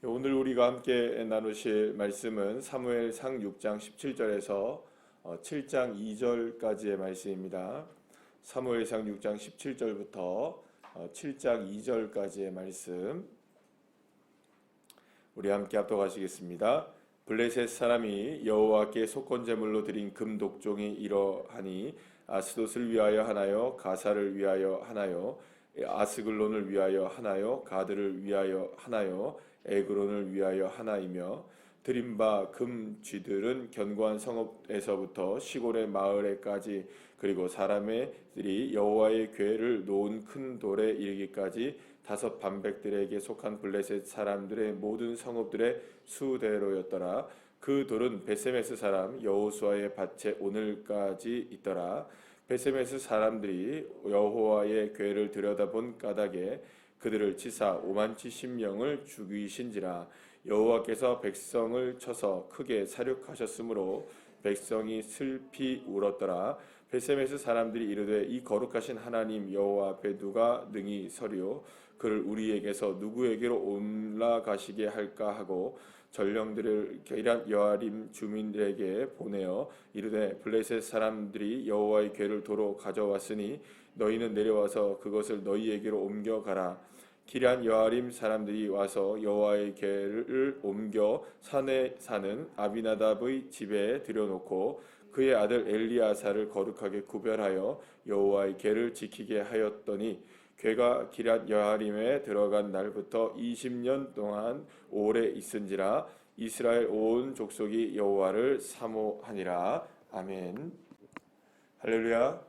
오늘 우리가 함께 나누실 말씀은 사무엘상 6장 17절에서 7장 2절까지의 말씀입니다. 사무엘상 6장 17절부터 7장 2절까지의 말씀 우리 함께 합독하시겠습니다. 블레셋 사람이 여호와께 속건제물로 드린 금 독종이 이러하니 아스돗을 위하여 하나요, 가사를 위하여 하나요, 아스글론을 위하여 하나요, 가드를 위하여 하나요, 에그론을 위하여 하나이며, 드린 바 금 쥐들은 견고한 성읍에서부터 시골의 마을에까지, 그리고 사람들이 여호와의 궤를 놓은 큰 돌에 이르기까지 다섯 반백들에게 속한 블레셋 사람들의 모든 성읍들의 수대로였더라. 그 돌은 베세메스 사람 여호수아의 밭에 오늘까지 있더라. 베세메스 사람들이 여호와의 궤를 들여다본 까닭에 그들을 치사 5만 70명을 죽이신지라. 여호와께서 백성을 쳐서 크게 사륙하셨으므로 백성이 슬피 울었더라. 베세메스 사람들이 이르되 이 거룩하신 하나님 여호와 앞에 누가 능히 서리요, 그를 우리에게서 누구에게로 올라가시게 할까 하고 전령들을 기럇 여아림 주민들에게 보내어 이르되 블레셋 사람들이 여호와의 궤를 도로 가져왔으니 너희는 내려와서 그것을 너희에게로 옮겨가라. 기럇 여아림 사람들이 와서 여호와의 궤를 옮겨 산에 사는 아비나답의 집에 들여놓고 그의 아들 엘리아사를 거룩하게 구별하여 여호와의 궤를 지키게 하였더니 궤가 기럇 여아림에 들어간 날부터 20년 동안 오래 있은지라. 이스라엘 온 족속이 여호와를 사모하니라. 아멘. 할렐루야.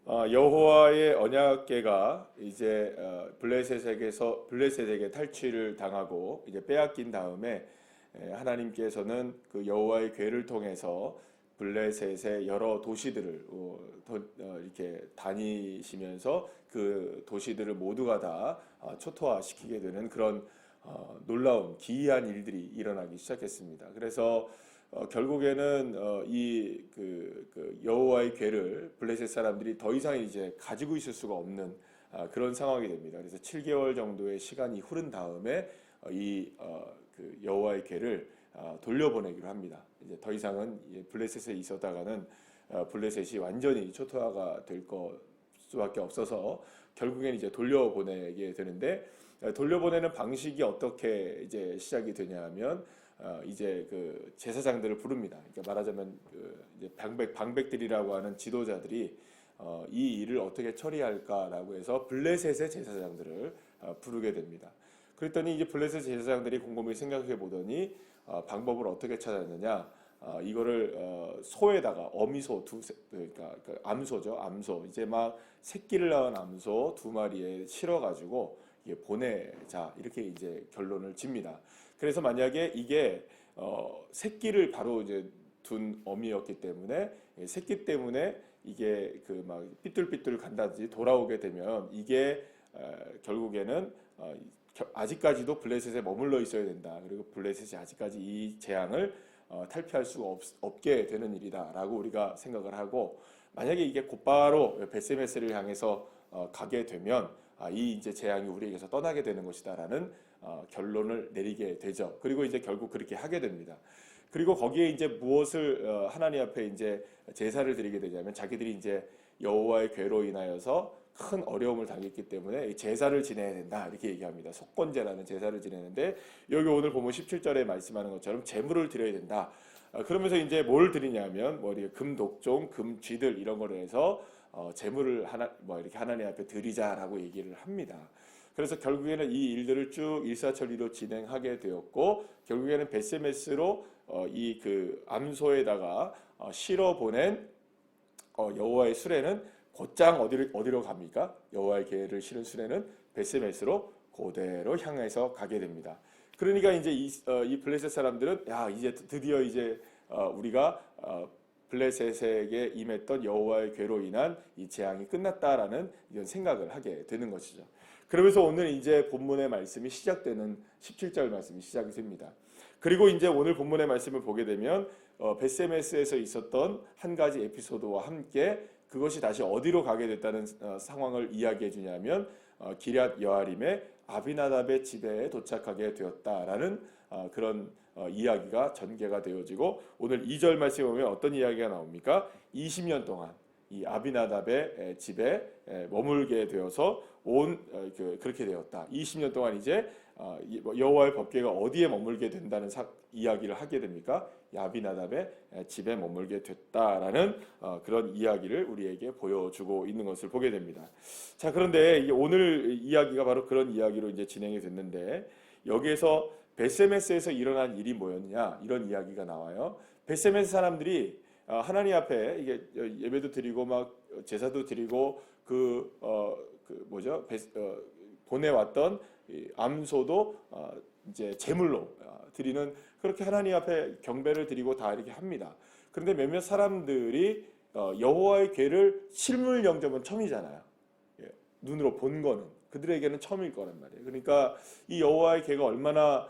여호와의 언약궤가 이제 블레셋에게 탈취를 당하고 이제 빼앗긴 다음에 하나님께서는 그 여호와의 궤를 통해서 블레셋의 여러 도시들을 이렇게 다니시면서 그 도시들을 모두가 다 초토화시키게 되는 그런 놀라운 기이한 일들이 일어나기 시작했습니다. 그래서 결국에는 그 여호와의 궤를 블레셋 사람들이 더 이상 이제 가지고 있을 수가 없는 그런 상황이 됩니다. 그래서 7개월 정도의 시간이 흐른 다음에 그 여호와의 궤를 돌려보내기로 합니다. 이제 더 이상은 블레셋에 있었다가는 블레셋이 완전히 초토화가 될 수밖에 없어서 결국엔 이제 돌려보내게 되는데, 돌려보내는 방식이 어떻게 이제 시작이 되냐면 이제 그 제사장들을 부릅니다. 그러니까 말하자면 이제 방백들이라고 하는 지도자들이 이 일을 어떻게 처리할까라고 해서 블레셋의 제사장들을 부르게 됩니다. 그랬더니 이제 블레셋 제사장들이 곰곰이 생각해 보더니 방법을 어떻게 찾았느냐? 이거를 소에다가 어미소 그러니까 그 암소죠, 암소. 이제 막 새끼를 낳은 암소 2마리에 실어가지고 보내자, 이렇게 이제 결론을 짓니다. 그래서 만약에 이게 새끼를 바로 이제 둔 어미였기 때문에 새끼 때문에 이게 그 막 삐뚤삐뚤 간다든지 돌아오게 되면 이게 결국에는 아직까지도 블레셋에 머물러 있어야 된다. 그리고 블레셋이 아직까지 이 재앙을 탈피할 수가 없게 되는 일이다라고 우리가 생각을 하고, 만약에 이게 곧바로 베세메스를 향해서 가게 되면 이 이제 재앙이 우리에게서 떠나게 되는 것이다라는 결론을 내리게 되죠. 그리고 이제 결국 그렇게 하게 됩니다. 그리고 거기에 이제 무엇을 하나님 앞에 이제 제사를 드리게 되냐면, 자기들이 이제 여호와의 궤로 인하여서 큰 어려움을 당했기 때문에 제사를 지내야 된다, 이렇게 얘기합니다. 속건제라는 제사를 지내는데, 여기 오늘 보면 17절에 말씀하는 것처럼 제물을 드려야 된다. 그러면서 이제 뭘 드리냐면 금 독종, 금 쥐들 이런 거를 해서 제물을 이렇게 하나님 앞에 드리자라고 얘기를 합니다. 그래서 결국에는 이 일들을 쭉 일사천리로 진행하게 되었고, 결국에는 베세메스로 이 그 암소에다가 실어 보낸 여호와의 수레는 곧장 어디로 갑니까? 여호와의 궤를 실은 수레는 베세메스로 그대로 향해서 가게 됩니다. 그러니까 이제 이 블레셋 사람들은 이제 드디어 이제 우리가 블레셋에게 임했던 여호와의 궤로 인한 이 재앙이 끝났다라는 이런 생각을 하게 되는 것이죠. 그러면서 오늘 이제 본문의 말씀이 시작되는 17절 말씀이 시작이 됩니다. 그리고 이제 오늘 본문의 말씀을 보게 되면 베세메스에서 있었던 한 가지 에피소드와 함께 그것이 다시 어디로 가게 됐다는 상황을 이야기해 주냐면 기럇 여아림의 아비나답의 집에 도착하게 되었다라는 그런 이야기가 전개가 되어지고 오늘 2절 말씀에 보면 어떤 이야기가 나옵니까? 20년 동안 이 아비나답의 집에 머물게 되어서 그렇게 되었다. 20년 동안 이제 여호와의 법궤가 어디에 머물게 된다는 이야기를 하게 됩니까? 아비나답의 집에 머물게 됐다라는 그런 이야기를 우리에게 보여주고 있는 것을 보게 됩니다. 자, 그런데 오늘 이야기가 바로 그런 이야기로 이제 진행이 됐는데 여기에서 베세메스에서 일어난 일이 뭐였냐 이런 이야기가 나와요. 베세메스 사람들이 하나님 앞에 이게 예배도 드리고 막 제사도 드리고 보내왔던 암소도 이제 제물로 드리는 그렇게 하나님 앞에 경배를 드리고 다 이렇게 합니다. 그런데 몇몇 사람들이 여호와의 궤를 실물 영접은 처음이잖아요. 눈으로 본 거는 그들에게는 처음일 거란 말이에요. 그러니까 이 여호와의 궤가 얼마나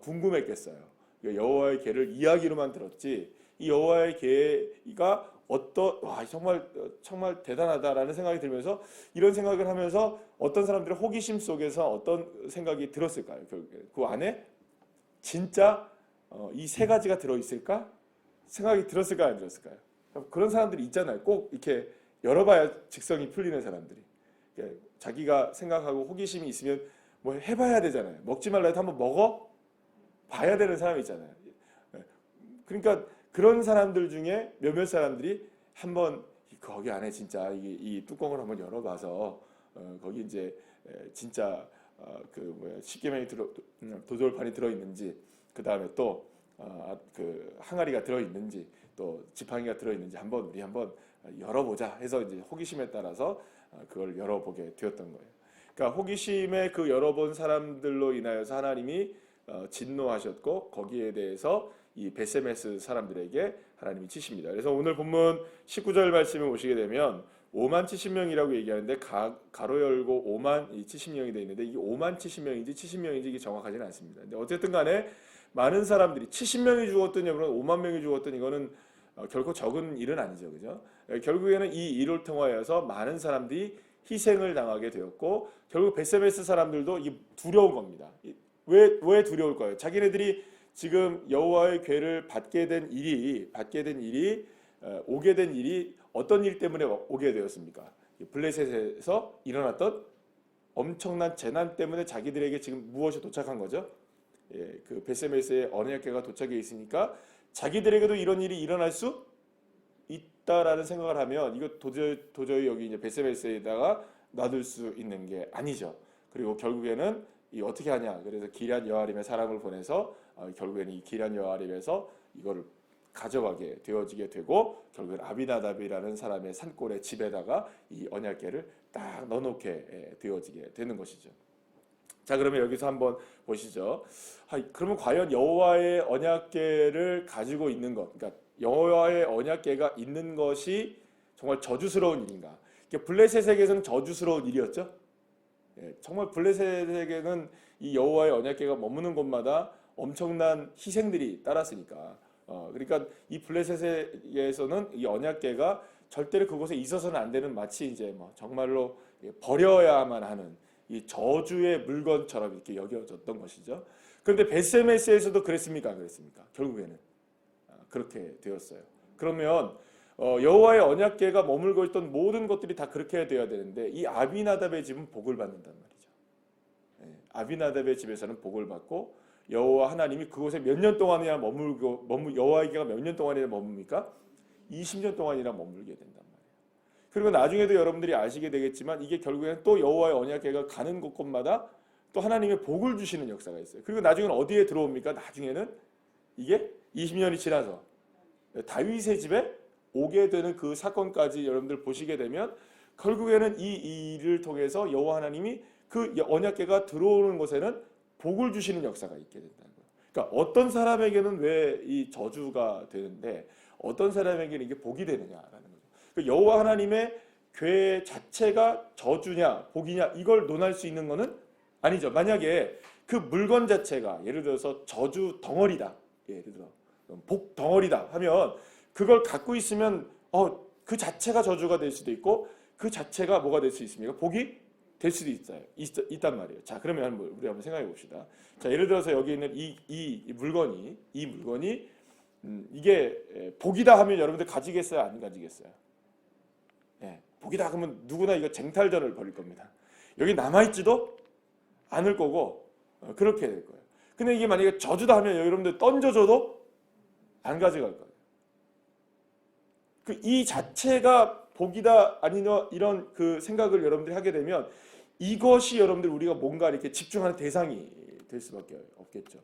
궁금했겠어요. 여호와의 궤를 이야기로만 들었지 이 여호와의 궤가 정말 대단하다라는 생각이 들면서 이런 생각을 하면서 어떤 사람들의 호기심 속에서 어떤 생각이 들었을까요? 그 안에 진짜 이 세 가지가 들어있을까? 생각이 들었을까요? 안 들었을까요? 그런 사람들이 있잖아요. 꼭 이렇게 열어봐야 직성이 풀리는 사람들이. 자기가 생각하고 호기심이 있으면 뭐 해봐야 되잖아요. 먹지 말라 해도 한번 먹어 봐야 되는 사람이 있잖아요. 그러니까 그런 사람들 중에 몇몇 사람들이 한번 거기 안에 진짜 이 뚜껑을 한번 열어봐서 거기 이제 진짜 십계명이 도돌판이 들어있는지 그 다음에 또 그 항아리가 들어있는지 또 지팡이가 들어있는지 우리 한번 열어보자 해서 이제 호기심에 따라서 그걸 열어보게 되었던 거예요. 그러니까 호기심에 그 열어본 사람들로 인하여서 하나님이 진노하셨고 거기에 대해서 이 베세메스 사람들에게 하나님이 치십니다. 그래서 오늘 본문 19절 말씀에 오시게 되면 5만 70명이라고 얘기하는데 가로 열고 5만 70명이 되어 있는데 이게 5만 70명인지 70명인지 이게 정확하지는 않습니다. 근데 어쨌든 간에 많은 사람들이 70명이 죽었든 여러분 5만 명이 죽었든 이거는 결코 적은 일은 아니죠. 그죠? 결국에는 이 일을 통하여서 많은 사람들이 희생을 당하게 되었고 결국 베세메스 사람들도 이게 두려운 겁니다. 왜 두려울 거예요? 자기네들이 지금 여호와의 궤를 받게 된 일이 오게 된 일이 어떤 일 때문에 오게 되었습니까? 블레셋에서 일어났던 엄청난 재난 때문에 자기들에게 지금 무엇이 도착한 거죠? 그 베세메스의 언약궤가 도착해 있으니까 자기들에게도 이런 일이 일어날 수 있다라는 생각을 하면 이거 도저히 여기 이제 베세메스에다가 놔둘 수 있는 게 아니죠. 그리고 결국에는 어떻게 하냐? 그래서 기럇 여아림의 사람을 보내서 결국에는 이 기럇 여아림에서 이거를 가져가게 되어지게 되고 결국엔 아비나답이라는 사람의 산골의 집에다가 이 언약궤를 딱 넣어놓게 되어지게 되는 것이죠. 자, 그러면 여기서 한번 보시죠. 그러면 과연 여호와의 언약궤를 가지고 있는 것, 그러니까 여호와의 언약궤가 있는 것이 정말 저주스러운 일인가? 블레셋에게서는 저주스러운 일이었죠. 정말 블레셋에게는 이 여호와의 언약궤가 머무는 곳마다 엄청난 희생들이 따랐으니까. 그러니까 이 블레셋에게서는 이 언약궤가 절대로 그곳에 있어서는 안 되는 마치 이제 정말로 버려야만 하는 이 저주의 물건처럼 이렇게 여겨졌던 것이죠. 그런데 베세메스에서도 그랬습니까? 안 그랬습니까? 결국에는 그렇게 되었어요. 그러면 여호와의 언약궤가 머물고 있던 모든 것들이 다 그렇게 되어야 되는데 이 아비나답의 집은 복을 받는단 말이죠. 아비나답의 집에서는 복을 받고 여호와 하나님이 그곳에 몇 년 동안이나 여호와의 궤가 몇 년 동안이나 머뭅니까? 20년 동안이나 머물게 된단 말이에요. 그리고 나중에도 여러분들이 아시게 되겠지만 이게 결국에는 또 여호와의 언약궤가 가는 곳곳마다 또 하나님의 복을 주시는 역사가 있어요. 그리고 나중에는 어디에 들어옵니까? 나중에는 이게 20년이 지나서 다윗의 집에 오게 되는 그 사건까지 여러분들 보시게 되면 결국에는 이 일을 통해서 여호와 하나님이 그 언약궤가 들어오는 곳에는 복을 주시는 역사가 있게 된다는 거예요. 그러니까 어떤 사람에게는 왜 이 저주가 되는데 어떤 사람에게는 이게 복이 되느냐라는 거죠. 그러니까 여호와 하나님의 궤 자체가 저주냐 복이냐 이걸 논할 수 있는 것은 아니죠. 만약에 그 물건 자체가 예를 들어서 저주 덩어리다, 예를 들어 복 덩어리다 하면 그걸 갖고 있으면 그 자체가 저주가 될 수도 있고 그 자체가 뭐가 될 수 있습니까? 복이 될 수도 있단 말이에요. 자, 그러면 우리 한번 생각해 봅시다. 자, 예를 들어서 여기 있는 이 물건이 이게 복이다 하면 여러분들 가지겠어요? 안 가지겠어요? 예, 복이다 그러면 누구나 이거 쟁탈전을 벌일 겁니다. 여기 남아있지도 않을 거고 그렇게 될 거예요. 근데 이게 만약에 저주다 하면 여러분들 던져줘도 안 가져갈 거예요. 이 자체가 복이다 아니냐 이런 그 생각을 여러분들이 하게 되면 이것이 여러분들 우리가 뭔가 이렇게 집중하는 대상이 될 수밖에 없겠죠.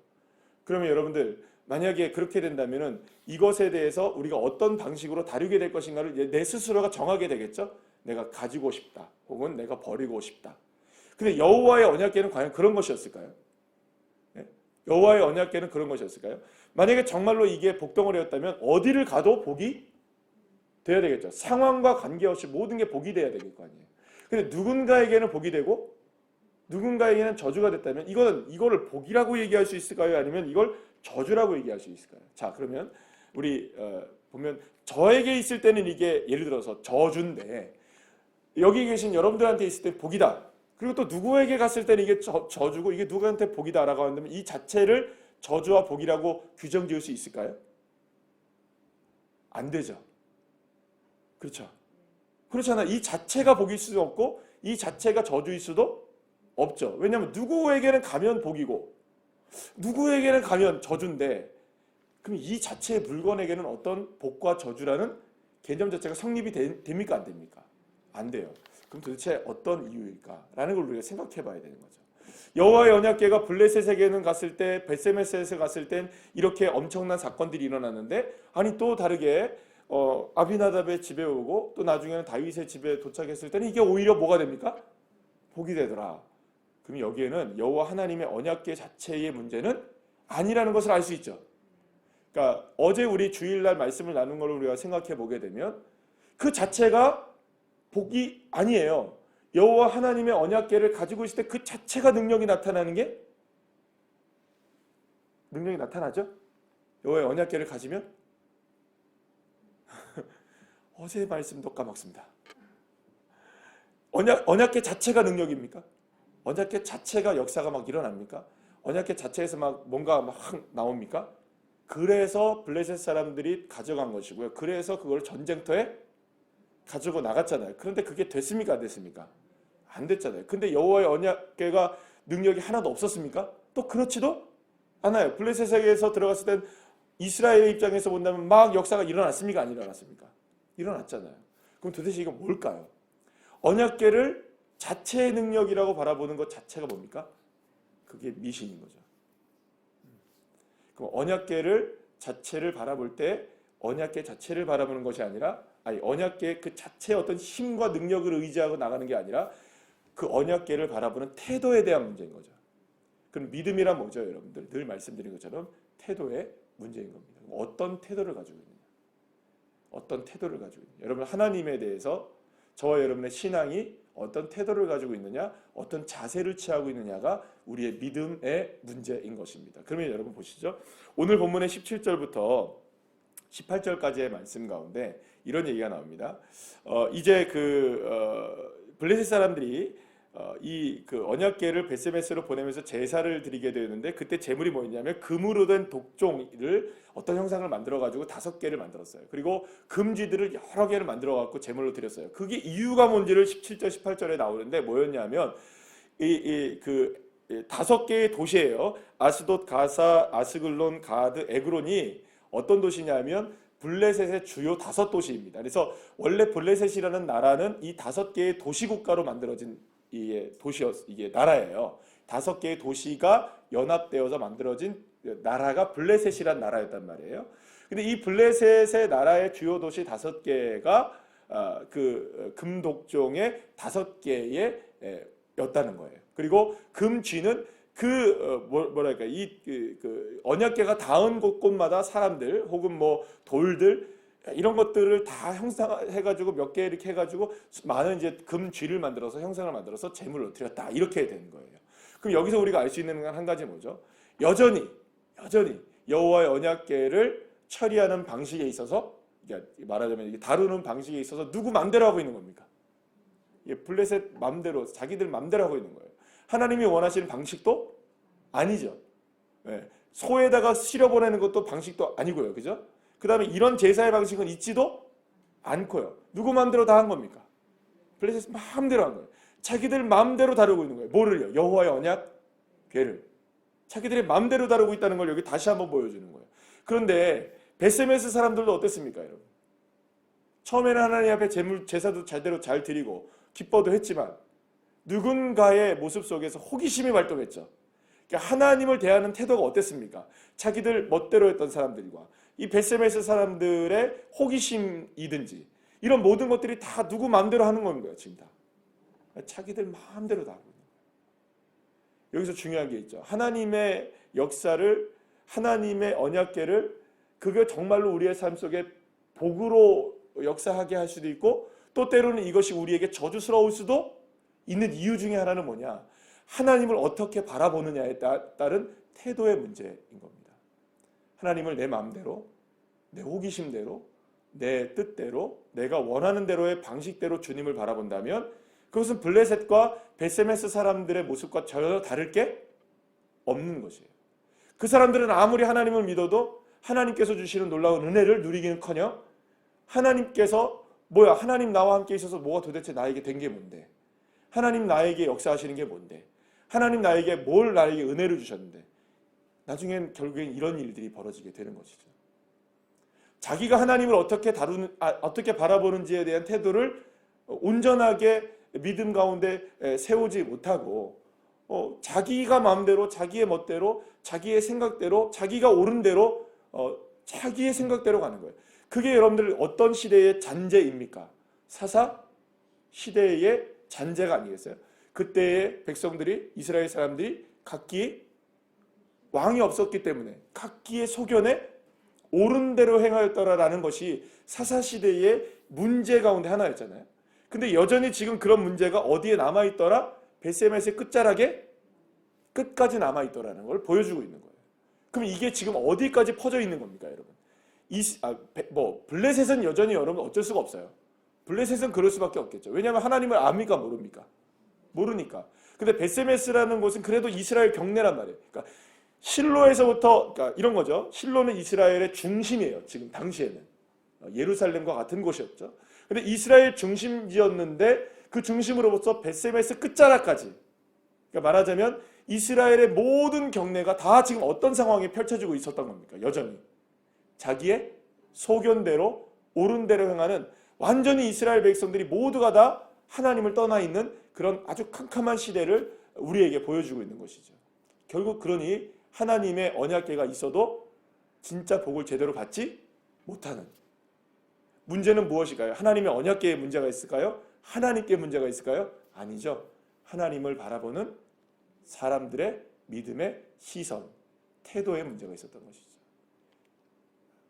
그러면 여러분들 만약에 그렇게 된다면은 이것에 대해서 우리가 어떤 방식으로 다루게 될 것인가를 내 스스로가 정하게 되겠죠. 내가 가지고 싶다 혹은 내가 버리고 싶다. 근데 여호와의 언약궤는 과연 그런 것이었을까요? 네? 여호와의 언약궤는 그런 것이었을까요? 만약에 정말로 이게 복덩어리였다면 어디를 가도 복이 돼야 되겠죠. 상황과 관계없이 모든 게 복이 돼야 될 거 아니에요. 근데 누군가에게는 복이 되고 누군가에게는 저주가 됐다면 이거를 복이라고 얘기할 수 있을까요? 아니면 이걸 저주라고 얘기할 수 있을까요? 자, 그러면 우리 보면 저에게 있을 때는 이게 예를 들어서 저주인데 여기 계신 여러분들한테 있을 때 복이다. 그리고 또 누구에게 갔을 때는 이게 저주고 이게 누구한테 복이다라고 한다면 이 자체를 저주와 복이라고 규정 지을 수 있을까요? 안 되죠. 그렇죠. 그렇잖아. 이 자체가 복일 수도 없고 이 자체가 저주일 수도 없죠. 왜냐하면 누구에게는 가면 복이고 누구에게는 가면 저주인데 그럼 이 자체의 물건에게는 어떤 복과 저주라는 개념 자체가 성립이 됩니까? 안 됩니까? 안 돼요. 그럼 도대체 어떤 이유일까라는 걸 우리가 생각해 봐야 되는 거죠. 여호와의 언약궤가 블레셋에게는 갔을 때 벳세메스에 갔을 땐 이렇게 엄청난 사건들이 일어났는데 아니 또 다르게 아비나답의 집에 오고 또 나중에는 다윗의 집에 도착했을 때는 이게 오히려 뭐가 됩니까? 복이 되더라. 그럼 여기에는 여호와 하나님의 언약궤 자체의 문제는 아니라는 것을 알 수 있죠. 그러니까 어제 우리 주일날 말씀을 나눈 걸 우리가 생각해 보게 되면 그 자체가 복이 아니에요. 여호와 하나님의 언약궤를 가지고 있을 때 그 자체가 능력이 나타나는 게 능력이 나타나죠. 여호와의 언약궤를 가지면 어제 말씀도 까먹습니다. 언약궤 자체가 능력입니까? 언약궤 자체가 역사가 막 일어납니까? 언약궤 자체에서 막 뭔가 막 나옵니까? 그래서 블레셋 사람들이 가져간 것이고요. 그래서 그걸 전쟁터에 가지고 나갔잖아요. 그런데 그게 됐습니까? 안 됐습니까? 안 됐잖아요. 근데 여호와의 언약궤가 능력이 하나도 없었습니까? 또 그렇지도 않아요. 블레셋에게서 들어갔을 땐 이스라엘의 입장에서 본다면 막 역사가 일어났습니까? 안 일어났습니까? 일어났잖아요. 그럼 도대체 이건 뭘까요? 언약궤를 자체의 능력이라고 바라보는 것 자체가 뭡니까? 그게 미신인 거죠. 그럼 언약궤를 자체를 바라볼 때 언약궤 자체를 바라보는 것이 아니라 언약궤의 그 자체의 어떤 힘과 능력을 의지하고 나가는 게 아니라 그 언약궤를 바라보는 태도에 대한 문제인 거죠. 그럼 믿음이란 뭐죠, 여러분들? 늘 말씀드린 것처럼 태도의 문제인 겁니다. 어떤 태도를 가지고 있느냐? 어떤 태도를 가지고 있느냐? 여러분 하나님에 대해서 저와 여러분의 신앙이 어떤 태도를 가지고 있느냐, 어떤 자세를 취하고 있느냐가 우리의 믿음의 문제인 것입니다. 그러면 여러분 보시죠. 오늘 본문의 17절부터 18절까지의 말씀 가운데 이런 얘기가 나옵니다. 이제 블레셋 사람들이 이 언약궤를 벳세메스로 보내면서 제사를 드리게 되는데 그때 제물이 뭐였냐면 금으로 된 독종을 어떤 형상을 만들어 가지고 5개를 만들었어요. 그리고 금쥐들을 여러 개를 만들어 갖고 제물로 드렸어요. 그게 이유가 뭔지를 17절 18절에 나오는데 뭐였냐면 이 5개의 도시예요. 아스돗, 가사, 아스글론, 가드, 에그론이 어떤 도시냐면 블레셋의 주요 5도시입니다. 그래서 원래 블레셋이라는 나라는 이 5개의 도시 국가로 만들어진 이게 나라예요. 5개의 도시가 연합되어서 만들어진 나라가 블레셋이란 나라였단 말이에요. 근데 이 블레셋의 나라의 주요 도시 5개가 그 금독종의 5개의 였다는 거예요. 그리고 금쥐는 뭐랄까 그 언약궤가 닿은 곳곳마다 사람들 혹은 뭐 돌들 이런 것들을 다 형상해가지고 몇 개 이렇게 해가지고 많은 이제 금쥐를 만들어서 형상을 만들어서 제물로 드렸다 이렇게 되는 거예요. 그럼 여기서 우리가 알 수 있는 건 한 가지 뭐죠? 여전히 여호와의 언약궤를 처리하는 방식에 있어서 말하자면 이게 다루는 방식에 있어서 누구 맘대로 하고 있는 겁니까? 블레셋 맘대로 자기들 맘대로 하고 있는 거예요. 하나님이 원하시는 방식도 아니죠. 예, 소에다가 실어 보내는 것도 방식도 아니고요. 그죠? 그 다음에 이런 제사의 방식은 있지도 않고요. 누구 마음대로 다 한 겁니까? 블레셋 마음대로 한 거예요. 자기들 마음대로 다루고 있는 거예요. 뭐를요? 여호와의 언약 궤를. 자기들의 마음대로 다루고 있다는 걸 여기 다시 한번 보여주는 거예요. 그런데 베세메스 사람들도 어땠습니까, 여러분? 처음에는 하나님 앞에 제사도 제대로 잘 드리고 기뻐도 했지만 누군가의 모습 속에서 호기심이 발동했죠. 그러니까 하나님을 대하는 태도가 어땠습니까? 자기들 멋대로 했던 사람들과 이 베세메스 사람들의 호기심이든지 이런 모든 것들이 다 누구 마음대로 하는 거예요. 지금 다. 자기들 마음대로 다 하고 있는 거예요. 여기서 중요한 게 있죠. 하나님의 역사를, 하나님의 언약궤를 그게 정말로 우리의 삶 속에 복으로 역사하게 할 수도 있고 또 때로는 이것이 우리에게 저주스러울 수도 있는 이유 중에 하나는 뭐냐? 하나님을 어떻게 바라보느냐에 따른 태도의 문제인 겁니다. 하나님을 내 마음대로, 내 호기심대로, 내 뜻대로, 내가 원하는 대로의 방식대로 주님을 바라본다면 그것은 블레셋과 베세메스 사람들의 모습과 전혀 다를 게 없는 것이에요. 그 사람들은 아무리 하나님을 믿어도 하나님께서 주시는 놀라운 은혜를 누리기는커녕 하나님께서 뭐야? 하나님 나와 함께 있어서 뭐가 도대체 나에게 된 게 뭔데? 하나님 나에게 역사하시는 게 뭔데? 하나님 나에게 은혜를 주셨는데 나중엔 결국엔 이런 일들이 벌어지게 되는 것이죠. 자기가 하나님을 어떻게 바라보는지에 대한 태도를 온전하게 믿음 가운데 세우지 못하고 자기가 마음대로 자기의 멋대로 자기의 생각대로 자기가 옳은 대로 자기의 생각대로 가는 거예요. 그게 여러분들 어떤 시대의 잔재입니까? 사사 시대의 잔재가 아니겠어요? 그때의 백성들이 이스라엘 사람들이 각기 왕이 없었기 때문에 각기의 소견에 옳은 대로 행하였더라라는 것이 사사 시대의 문제 가운데 하나였잖아요. 근데 여전히 지금 그런 문제가 어디에 남아있더라? 베세메스의 끝자락에 끝까지 남아있더라는 걸 보여주고 있는 거예요. 그럼 이게 지금 어디까지 퍼져 있는 겁니까, 여러분? 블레셋은 여전히 여러분 어쩔 수가 없어요. 블레셋은 그럴 수밖에 없겠죠. 왜냐하면 하나님을 압니까, 모릅니까? 모르니까. 근데 베세메스라는 곳은 그래도 이스라엘 경내란 말이에요. 그러니까 실로에서부터 그러니까 이런 거죠. 실로는 이스라엘의 중심이에요. 지금 당시에는 예루살렘과 같은 곳이었죠. 근데 이스라엘 중심지였는데 그 중심으로부터 베세메스 끝자락까지. 그러니까 말하자면 이스라엘의 모든 경내가 다 지금 어떤 상황이 펼쳐지고 있었던 겁니까? 여전히 자기의 소견대로 옳은 대로 행하는 완전히 이스라엘 백성들이 모두가 다 하나님을 떠나 있는 그런 아주 캄캄한 시대를 우리에게 보여주고 있는 것이죠. 결국 그러니 하나님의 언약궤가 있어도 진짜 복을 제대로 받지 못하는 문제는 무엇일까요? 하나님의 언약궤에 문제가 있을까요? 하나님께 문제가 있을까요? 아니죠. 하나님을 바라보는 사람들의 믿음의 시선, 태도에 문제가 있었던 것이죠.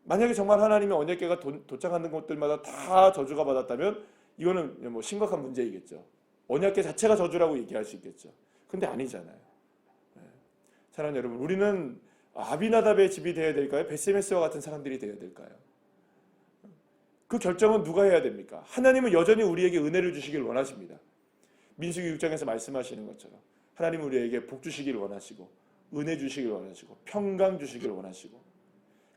만약에 정말 하나님의 언약궤가 도착하는 곳들마다 다 저주가 받았다면 이거는 뭐 심각한 문제이겠죠. 언약궤 자체가 저주라고 얘기할 수 있겠죠. 근데 아니잖아요. 사랑하는 여러분, 우리는 아비나답의 집이 되어야 될까요? 베세메스와 같은 사람들이 되어야 될까요? 그 결정은 누가 해야 됩니까? 하나님은 여전히 우리에게 은혜를 주시길 원하십니다. 민수기 6장에서 말씀하시는 것처럼 하나님은 우리에게 복 주시길 원하시고 은혜 주시길 원하시고 평강 주시길 원하시고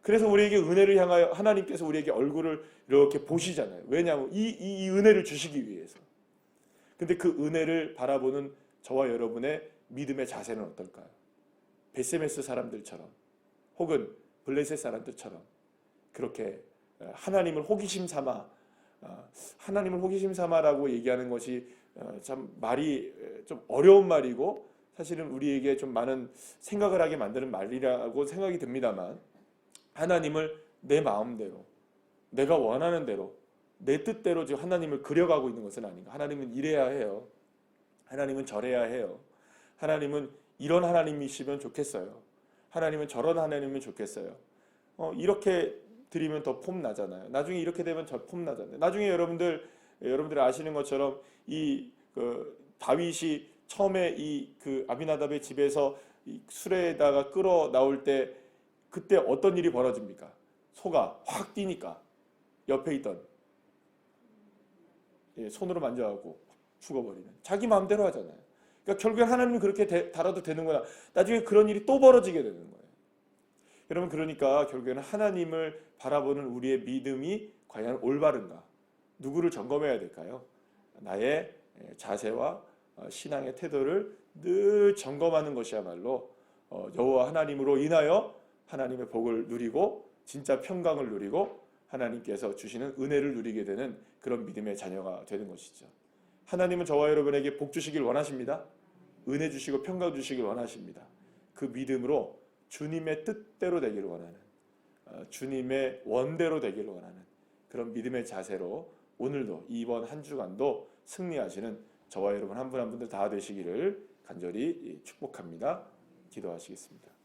그래서 우리에게 은혜를 향하여 하나님께서 우리에게 얼굴을 이렇게 보시잖아요. 왜냐하면 이 은혜를 주시기 위해서. 근데 그 은혜를 바라보는 저와 여러분의 믿음의 자세는 어떨까요? 베세메스 사람들처럼 혹은 블레셋 사람들처럼 그렇게 하나님을 호기심 삼아라고 얘기하는 것이 참 말이 좀 어려운 말이고 사실은 우리에게 좀 많은 생각을 하게 만드는 말이라고 생각이 듭니다만 하나님을 내 마음대로 내가 원하는 대로 내 뜻대로 지금 하나님을 그려가고 있는 것은 아닌가. 하나님은 이래야 해요. 하나님은 저래야 해요. 하나님은 이런 하나님이시면 좋겠어요. 하나님은 저런 하나님이면 좋겠어요. 이렇게 드리면 더 폼 나잖아요. 나중에 이렇게 되면 더 폼 나잖아요. 나중에 여러분들 아시는 것처럼 다윗이 처음에 아비나답의 집에서 이 수레에다가 끌어 나올 때 그때 어떤 일이 벌어집니까? 소가 확 뛰니까 옆에 있던 손으로 만져갖고 죽어버리는. 자기 마음대로 하잖아요. 그러니까 결국에 하나님은 그렇게 달아도 되는구나. 나중에 그런 일이 또 벌어지게 되는 거예요. 여러분, 그러니까 결국에는 하나님을 바라보는 우리의 믿음이 과연 올바른가? 누구를 점검해야 될까요? 나의 자세와 신앙의 태도를 늘 점검하는 것이야말로 여호와 하나님으로 인하여 하나님의 복을 누리고 진짜 평강을 누리고 하나님께서 주시는 은혜를 누리게 되는 그런 믿음의 자녀가 되는 것이죠. 하나님은 저와 여러분에게 복 주시길 원하십니다. 은혜 주시고 평강 주시길 원하십니다. 그 믿음으로 주님의 뜻대로 되기를 원하는, 주님의 원대로 되기를 원하는 그런 믿음의 자세로 오늘도 이번 한 주간도 승리하시는 저와 여러분 한 분 한 분들 다 되시기를 간절히 축복합니다. 기도하시겠습니다.